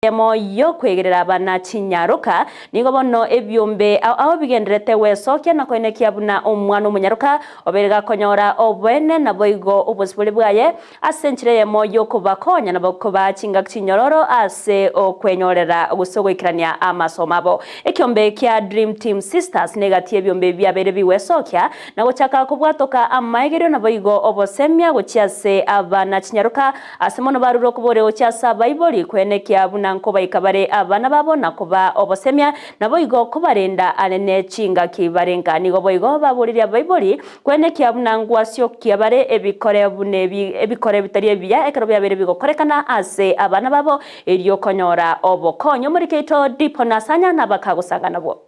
Moyo kwegerera abana kinyaruka nigo bono ebyombe aho bigenderete wesokia na koenekia buna omwana omunyaruka oberega konyora obwene na boigo obosibuli bwaye asenchire moyo kubakonya na bokuba kinga kinyororo ase okwenyorera gusogoikirania amasomo abo ekyombe kya Dream Team Sisters negatie ebyombe byabere biwesokia na gochaka kubwatoka amaigero na boigo obosemia gochiase abana kinyaruka asemono baruro kubore ochiasa Bible kwenekia buna nkoba ikabare abana babona kuba obosemia nabo igo kubarenda anene chinga kibarenga nigo boigo baburiria Bible kwene kyabunangwa syo kyabare ebikore bitari ebya ekero byabere bigokorekana ase abana babo eriyo konyora obokonyo muri keito dipo nasanya nabakagusanga nabo.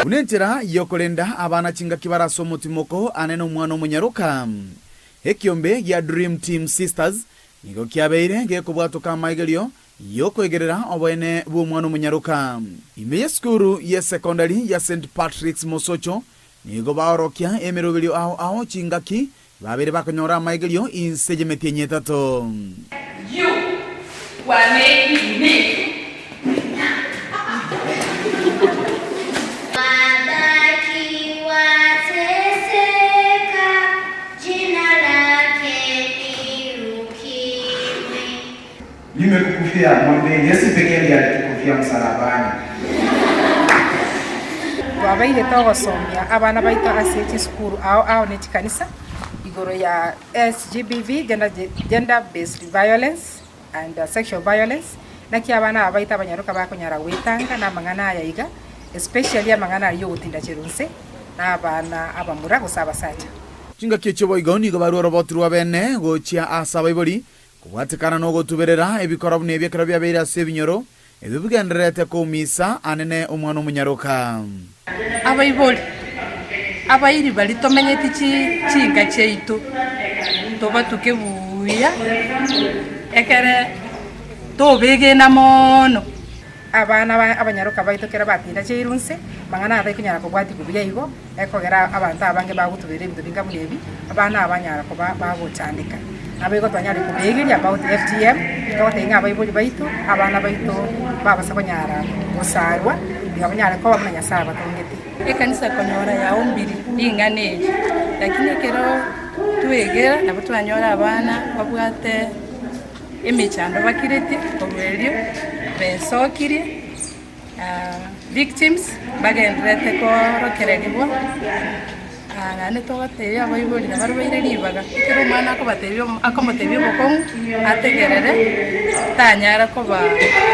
Unentera yokolenda abana chinga kibaraso mutimoko anene omwana omunyaruka ekyombe ya Dream Team Sisters nigo kyabeire gekobwatoka amaigerio yokwegerera obwene bw'omwana omunyaruka ime skuru ya secondary ya St Patrick's Mosocho nigo baorokia emeroberio aho chingaki babere bakonyora amaigerio insejemetie nyetato. You were made unique. Nimekufia mwambie Yesu pekee ndiye alikufia msalabani. Wabaire togosomia abana baito aseti school ao ne kanisa igoro ya SGBV gender based violence and sexual violence naki abana abaita abanyaruka bakonyara wetanga na mangana yayiga especially amangana yo gutinda cherunse na abana abamura gusaba sacha chinga kyecho boigo nigo baruro boturwa bene gochia asaba ibori kubwatikana no gotuberera ebikora bune byekara byabeira sebinyoro ebibugenderete ko misa anene omwana omunyaruka abaiboli abairi bali tomenyeti chinga cheitu toba tukebuya ekere tobege na mono abana abanyaruka baitokera batinda cheirunse mangana abaikunyara kubwati kubuya igo ekogera abantu abange bagutubere ebintu bingamunebi abana abanyara kuba bagocandika abego twanyari kubegeria about FGM tote inga Bible baito abana baito baba sakonyara gusarwa ngabanyara ko bamanya saba tongete ekanisa konyora ya ombiri ingane lakini kero tuegera nabo twanyora abana babwate emechando bakireti obwerio besokiri victims bagendrete ko rokereribwa nane togatebya Bible na barwaire ribaga kero mana ko batebyo akomotebyo bokongu ategerere tanyara ko ba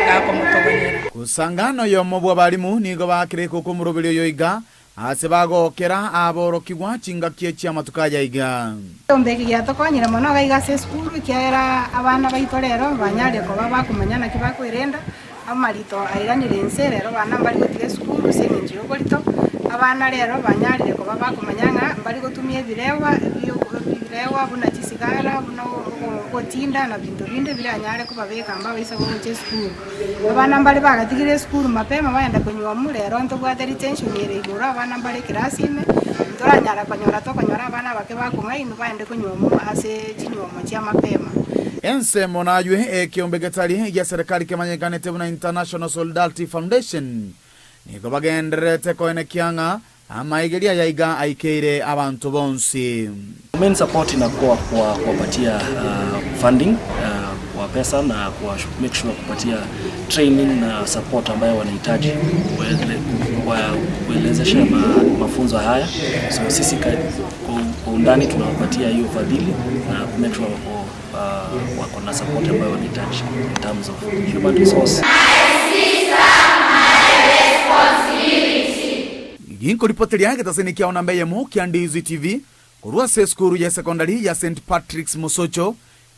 gakomotobonyera kusangano yomo bwa balimu nigo bakire ko kumurubiro yoiga ase bagokera aborokigwa chinga kiechi amatukaja iga ombeki ya tokonyira mono gaiga se school kiera abana baitorero banyare ko bakumanyana kibakwirenda amarito aiganire nserero bana bari gutire school senenje yoborito abana rero banyarire ko bakumanyanga bari gutumie birewa buna chisigara buna gotinda na bintu binde biranyare ko babeka mba bise go mu school abana bari bagatigire school mapema bayenda kunywa murero nto bwa detention yere igura abana bari kirasime toranyara konyora to konyora abana bake bakumwa inu bayende kunywa mu ase chinywa mu chia mapema ense monajwe ekyombe getali ya serikali kemanyekanete buna International Solidarity Foundation niko bagenderete koene kianga amaigeria yaiga aikeire abantu bonsi. Main support inakuwa kwa kupatia funding kwa pesa na kwa make sure kupatia training na support ambayo wanahitaji kuelezesha mafunzo haya. So sisi kwa undani tunawapatia hiyo fadhili na make sure wako na support ambayo wanahitaji in terms of human resource. Ginko ripoteri yake taseni kia onambe mo kia Ndizi TV kurua se skuru ya secondary ya St Patrick's Mosocho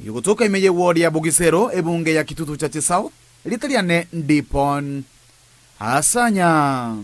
yukutoka imeye ward ya Bugisero ebunge ya Kitutu Chache South litaliane Ndipon Asanya.